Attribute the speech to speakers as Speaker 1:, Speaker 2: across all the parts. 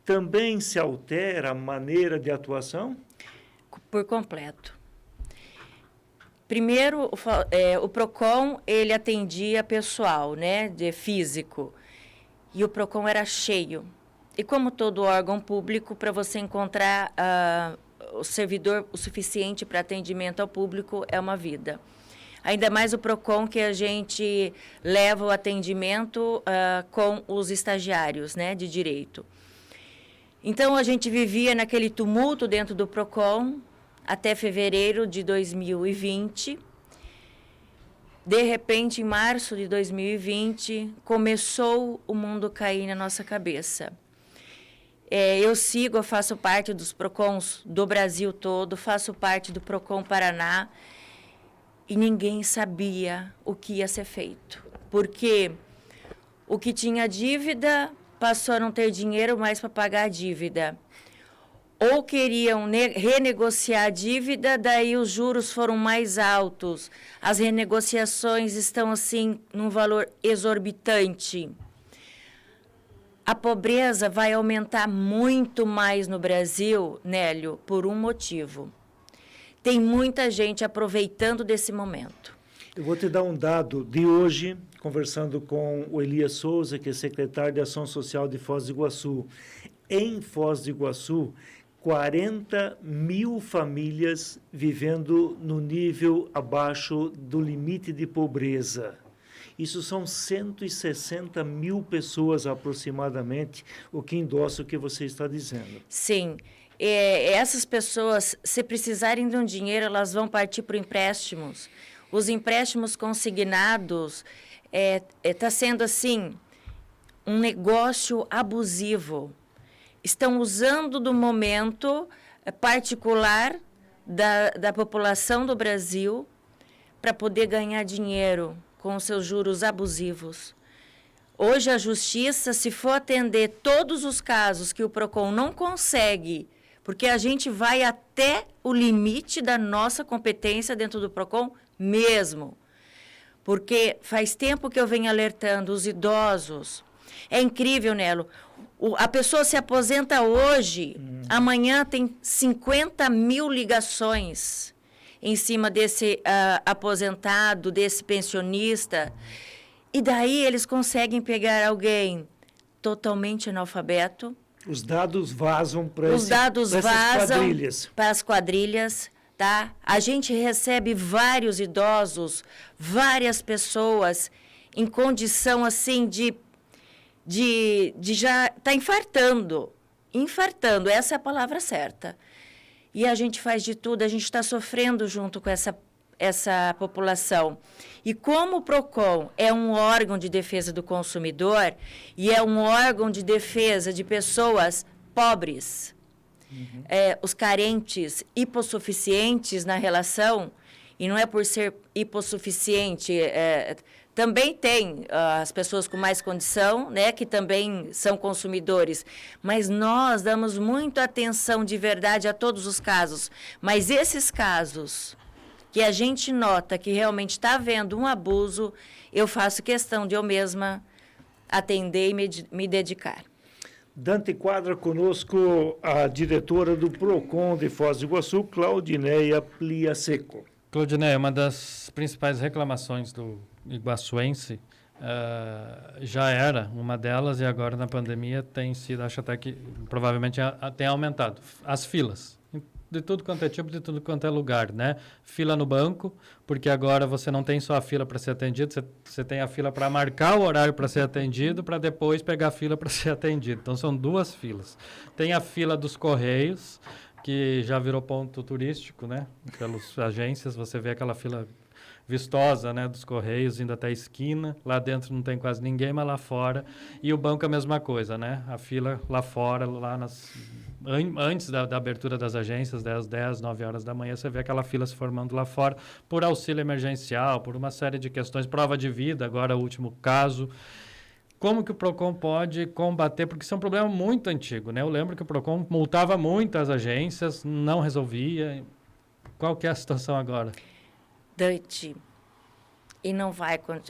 Speaker 1: também se altera a maneira de atuação?
Speaker 2: Por completo. Primeiro, o PROCON, ele atendia pessoal, né, de físico, e o PROCON era cheio. E como todo órgão público, para você encontrar o servidor o suficiente para atendimento ao público é uma vida. Ainda mais o PROCON, que a gente leva o atendimento com os estagiários, né, de direito. Então, a gente vivia naquele tumulto dentro do PROCON, até fevereiro de 2020. De repente, em março de 2020, começou o mundo cair na nossa cabeça. Eu faço parte dos PROCONs do Brasil todo, faço parte do PROCON Paraná, e ninguém sabia o que ia ser feito. Porque o que tinha dívida passou a não ter dinheiro mais para pagar a dívida. Ou queriam renegociar a dívida, daí os juros foram mais altos. As renegociações estão, assim, num valor exorbitante. A pobreza vai aumentar muito mais no Brasil, Nélio, por um motivo. Tem muita gente aproveitando desse momento.
Speaker 1: Eu vou te dar um dado de hoje, conversando com o Elias Souza, que é secretário de Ação Social de Foz do Iguaçu. Em Foz do Iguaçu, 40 mil famílias vivendo no nível abaixo do limite de pobreza. Isso são 160 mil pessoas aproximadamente, o que endossa o que você está dizendo.
Speaker 2: Sim. Essas pessoas, se precisarem de um dinheiro, elas vão partir para empréstimos. Os empréstimos consignados está sendo, assim, um negócio abusivo. Estão usando do momento particular da população do Brasil para poder ganhar dinheiro com os seus juros abusivos. Hoje, a Justiça, se for atender todos os casos que o PROCON não consegue, porque a gente vai até o limite da nossa competência dentro do PROCON mesmo. Porque faz tempo que eu venho alertando os idosos. É incrível, Nelo. A pessoa se aposenta hoje, amanhã tem 50 mil ligações em cima desse aposentado, desse pensionista. E daí eles conseguem pegar alguém totalmente analfabeto.
Speaker 1: Os dados vazam para
Speaker 2: as quadrilhas, tá? A gente recebe vários idosos, várias pessoas em condição assim de já estar infartando, essa é a palavra certa. E a gente faz de tudo, a gente está sofrendo junto com essa população. E como o PROCON é um órgão de defesa do consumidor e é um órgão de defesa de pessoas pobres, os carentes, hipossuficientes na relação, e não é por ser hipossuficiente, também tem as pessoas com mais condição, né, que também são consumidores, mas nós damos muita atenção de verdade a todos os casos. Mas esses casos que a gente nota que realmente está havendo um abuso, eu faço questão de eu mesma atender e me dedicar.
Speaker 1: Dante Quadra conosco, a diretora do PROCON de Foz do Iguaçu, Claudineia Pliaseco.
Speaker 3: Claudineia, uma das principais reclamações do iguaçuense já era uma delas, e agora na pandemia tem sido, acho até que provavelmente tem aumentado, as filas. De tudo quanto é tipo, de tudo quanto é lugar, né? Fila no banco, porque agora você não tem só a fila para ser atendido, você tem a fila para marcar o horário para ser atendido, para depois pegar a fila para ser atendido. Então, são duas filas. Tem a fila dos Correios, que já virou ponto turístico, né? Pelas agências, você vê aquela fila vistosa, né, dos Correios, indo até a esquina. Lá dentro não tem quase ninguém, mas lá fora. E o banco é a mesma coisa, né? A fila lá fora, lá antes da abertura das agências, 10, 9 horas da manhã, você vê aquela fila se formando lá fora, por auxílio emergencial, por uma série de questões, prova de vida, agora o último caso. Como que o PROCON pode combater? Porque isso é um problema muito antigo, né? Eu lembro que o PROCON multava muitas agências, não resolvia. Qual que é a situação agora?
Speaker 2: Dante,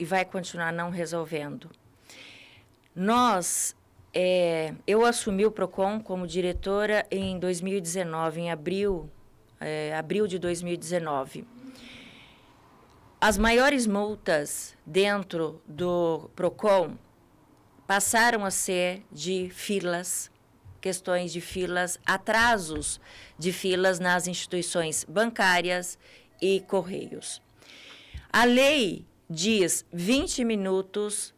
Speaker 2: vai continuar não resolvendo. Nós Eu assumi o PROCON como diretora em 2019, em abril de 2019. As maiores multas dentro do PROCON passaram a ser de filas, questões de filas, atrasos de filas nas instituições bancárias e correios. A lei diz 20 minutos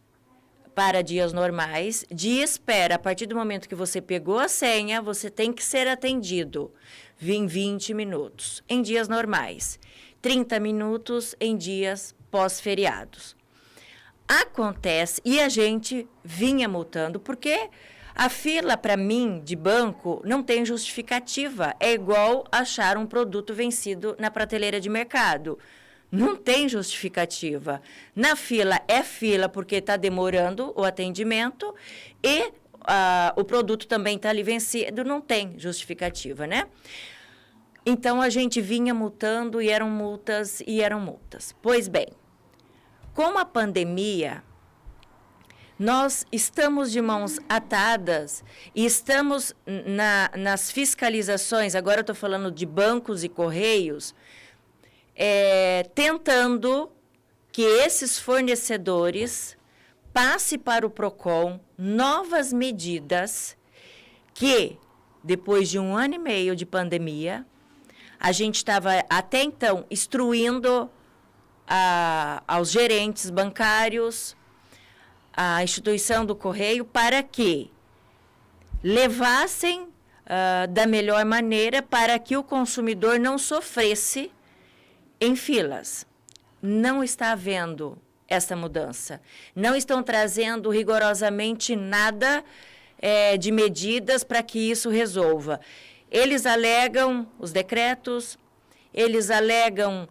Speaker 2: para dias normais, de espera, a partir do momento que você pegou a senha, você tem que ser atendido em 20 minutos, em dias normais, 30 minutos em dias pós-feriados. Acontece, e a gente vinha multando, porque a fila, para mim, de banco, não tem justificativa. É igual achar um produto vencido na prateleira de mercado. Não tem justificativa. Na fila é fila porque está demorando o atendimento e o produto também está ali vencido, não tem justificativa, né? Então, a gente vinha multando e eram multas. Pois bem, com a pandemia, nós estamos de mãos atadas e estamos nas fiscalizações, agora eu estou falando de bancos e correios, tentando que esses fornecedores passem para o PROCON novas medidas que, depois de 1 ano e meio de pandemia, a gente estava até então instruindo aos gerentes bancários, a instituição do correio, para que levassem da melhor maneira para que o consumidor não sofresse em filas. Não está havendo essa mudança. Não estão trazendo rigorosamente nada de medidas para que isso resolva. Eles alegam os decretos, eles alegam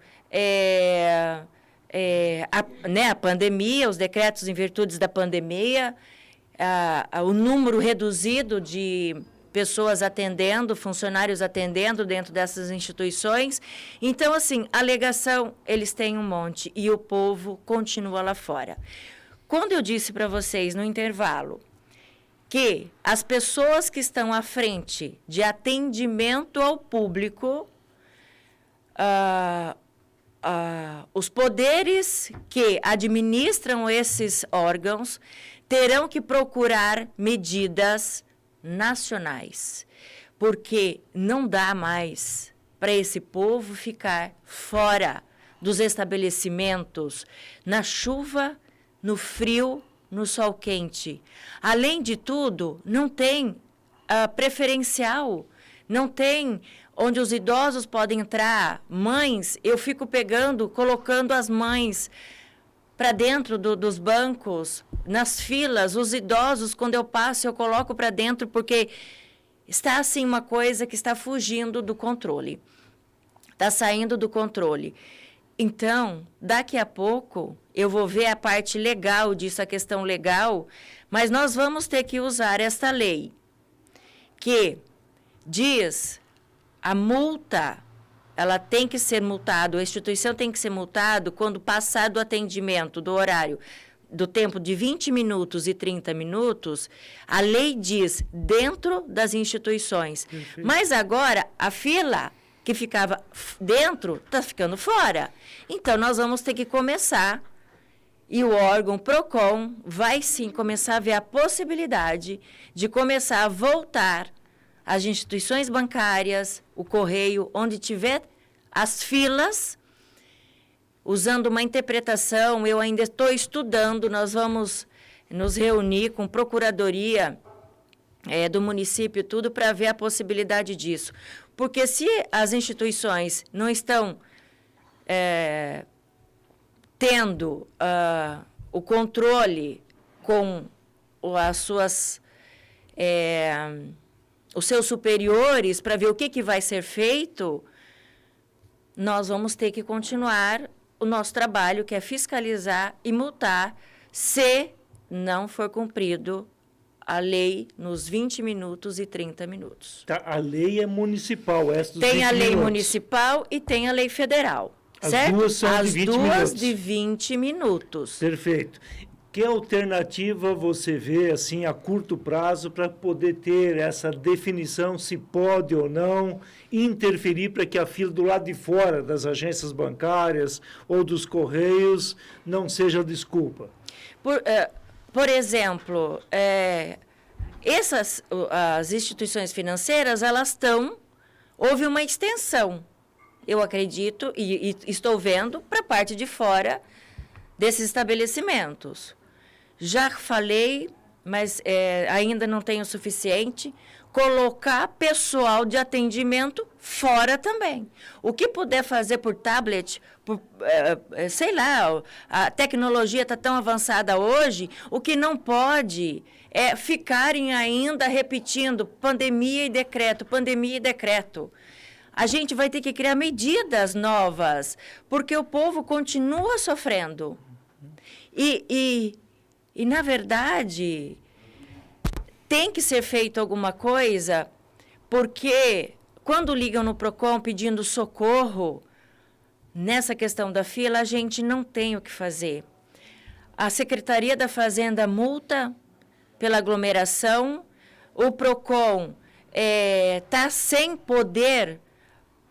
Speaker 2: a pandemia, os decretos em virtude da pandemia, o número reduzido de pessoas atendendo, funcionários atendendo dentro dessas instituições. Então, assim, alegação, eles têm um monte e o povo continua lá fora. Quando eu disse para vocês no intervalo que as pessoas que estão à frente de atendimento ao público, os poderes que administram esses órgãos terão que procurar medidas nacionais, porque não dá mais para esse povo ficar fora dos estabelecimentos, na chuva, no frio, no sol quente. Além de tudo, não tem preferencial, não tem onde os idosos podem entrar. Mães, eu fico colocando as mães para dentro dos bancos, nas filas, os idosos, quando eu passo, eu coloco para dentro, porque está, assim, uma coisa que está fugindo do controle. Está saindo do controle. Então, daqui a pouco, eu vou ver a parte legal disso, a questão legal, mas nós vamos ter que usar esta lei, que diz a multa, ela tem que ser multada, a instituição tem que ser multada quando passar do atendimento, do horário, do tempo de 20 minutos e 30 minutos, a lei diz dentro das instituições. Perfeito. Mas agora, a fila que ficava dentro está ficando fora. Então, nós vamos ter que começar, e o órgão PROCON vai sim começar a ver a possibilidade de começar a voltar às instituições bancárias, o correio, onde tiver as filas, usando uma interpretação. Eu ainda estou estudando, nós vamos nos reunir com procuradoria do município, tudo, para ver a possibilidade disso. Porque se as instituições não estão tendo o controle com as suas, os seus superiores para ver o que vai ser feito, nós vamos ter que continuar o nosso trabalho, que é fiscalizar e multar se não for cumprido a lei nos 20 minutos e 30 minutos.
Speaker 1: Tá, a lei é municipal, essa dos
Speaker 2: tem
Speaker 1: 20
Speaker 2: a lei
Speaker 1: minutos.
Speaker 2: Municipal e tem a lei federal,
Speaker 1: As
Speaker 2: certo?
Speaker 1: duas são
Speaker 2: As
Speaker 1: de 20
Speaker 2: duas
Speaker 1: minutos.
Speaker 2: de 20 minutos.
Speaker 1: Perfeito. Que alternativa você vê, assim, a curto prazo, para poder ter essa definição se pode ou não interferir para que a fila do lado de fora das agências bancárias ou dos correios não seja desculpa?
Speaker 2: Por exemplo, as instituições financeiras, houve uma extensão, eu acredito, e estou vendo, para a parte de fora desses estabelecimentos. Já falei, mas ainda não tenho o suficiente, colocar pessoal de atendimento fora também. O que puder fazer por tablet, sei lá, a tecnologia está tão avançada hoje, o que não pode é ficarem ainda repetindo pandemia e decreto, pandemia e decreto. A gente vai ter que criar medidas novas, porque o povo continua sofrendo. E, na verdade, tem que ser feito alguma coisa, porque quando ligam no PROCON pedindo socorro, nessa questão da fila, a gente não tem o que fazer. A Secretaria da Fazenda multa pela aglomeração, o PROCON está sem poder,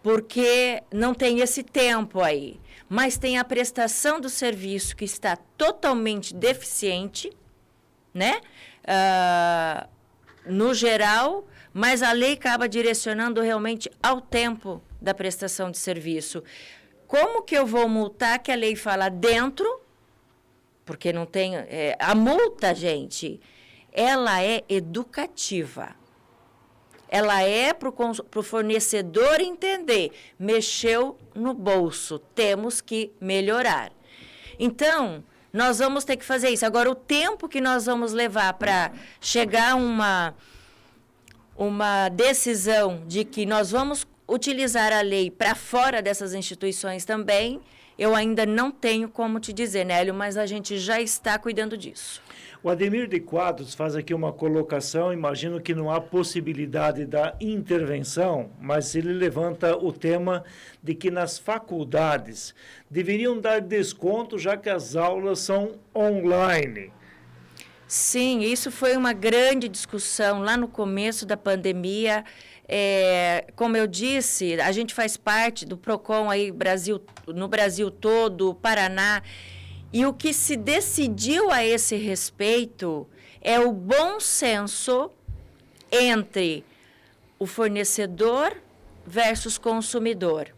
Speaker 2: porque não tem esse tempo aí. Mas tem a prestação do serviço que está totalmente deficiente, né? No geral, mas a lei acaba direcionando realmente ao tempo da prestação de serviço. Como que eu vou multar que a lei fala dentro? Porque não tem... a multa, gente, ela é educativa. Ela é para o fornecedor entender, mexeu no bolso, temos que melhorar. Então, nós vamos ter que fazer isso. Agora, o tempo que nós vamos levar para chegar a uma decisão de que nós vamos utilizar a lei para fora dessas instituições também, eu ainda não tenho como te dizer, Nélio, mas a gente já está cuidando disso.
Speaker 1: O Ademir de Quadros faz aqui uma colocação, imagino que não há possibilidade da intervenção, mas ele levanta o tema de que nas faculdades deveriam dar desconto, já que as aulas são online.
Speaker 2: Sim, isso foi uma grande discussão lá no começo da pandemia. Como eu disse, a gente faz parte do PROCON aí, no Brasil todo, Paraná. E o que se decidiu a esse respeito é o bom senso entre o fornecedor versus consumidor.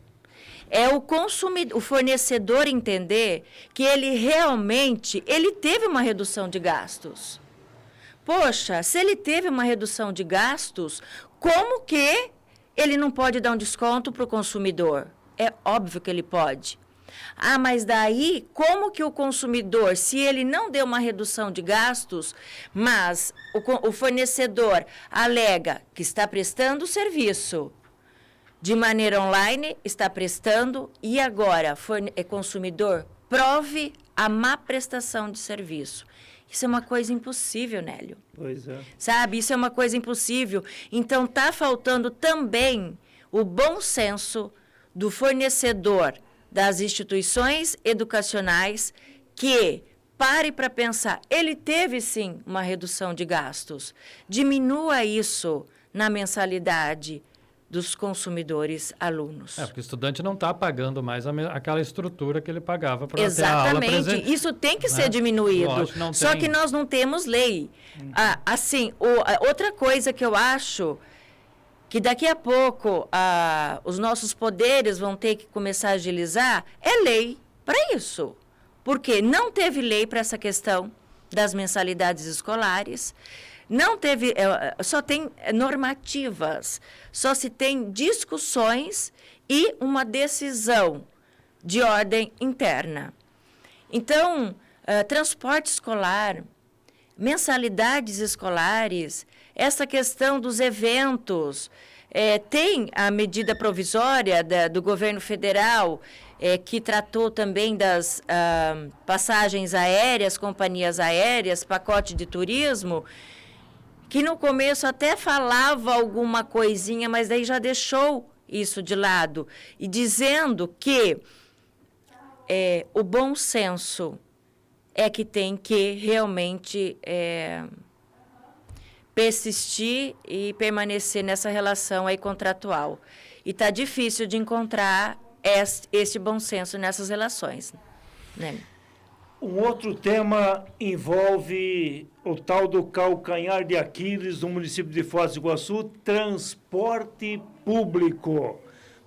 Speaker 2: É o fornecedor entender que ele teve uma redução de gastos. Poxa, se ele teve uma redução de gastos, como que ele não pode dar um desconto para o consumidor? É óbvio que ele pode. Ah, mas daí, como que o consumidor, se ele não deu uma redução de gastos, mas o fornecedor alega que está prestando o serviço de maneira online, está prestando, e agora, consumidor, prove a má prestação de serviço. Isso é uma coisa impossível, Nélio.
Speaker 1: Pois é.
Speaker 2: Sabe, isso é uma coisa impossível. Então, está faltando também o bom senso do fornecedor das instituições educacionais que pare para pensar, ele teve sim uma redução de gastos, diminua isso na mensalidade dos consumidores alunos.
Speaker 3: Porque o estudante não está pagando mais aquela estrutura que ele pagava para ter a aula presente.
Speaker 2: Exatamente, isso tem que ser diminuído,
Speaker 3: Lógico,
Speaker 2: só que nós não temos lei. Outra coisa que eu acho que daqui a pouco os nossos poderes vão ter que começar a agilizar, é lei para isso. Porque não teve lei para essa questão das mensalidades escolares, não teve, só tem normativas, só se tem discussões e uma decisão de ordem interna. Então, transporte escolar, mensalidades escolares, essa questão dos eventos, tem a medida provisória do governo federal, que tratou também das passagens aéreas, companhias aéreas, pacote de turismo, que no começo até falava alguma coisinha, mas daí já deixou isso de lado, e dizendo que o bom senso é que tem que realmente persistir e permanecer nessa relação aí contratual. E está difícil de encontrar este bom senso nessas relações, né?
Speaker 1: Um outro tema envolve o tal do calcanhar de Aquiles do município de Foz do Iguaçu, transporte público.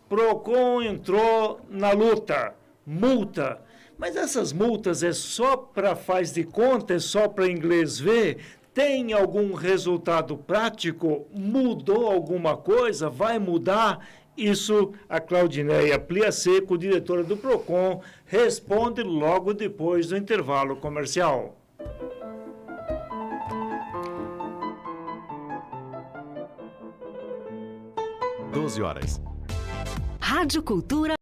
Speaker 1: Procon entrou na luta, multa. Mas essas multas é só para faz de conta, é só para inglês ver? Tem algum resultado prático? Mudou alguma coisa? Vai mudar? Isso a Claudineia Pliaseco, diretora do Procon, responde logo depois do intervalo comercial.
Speaker 4: Horas.
Speaker 5: Rádio Cultura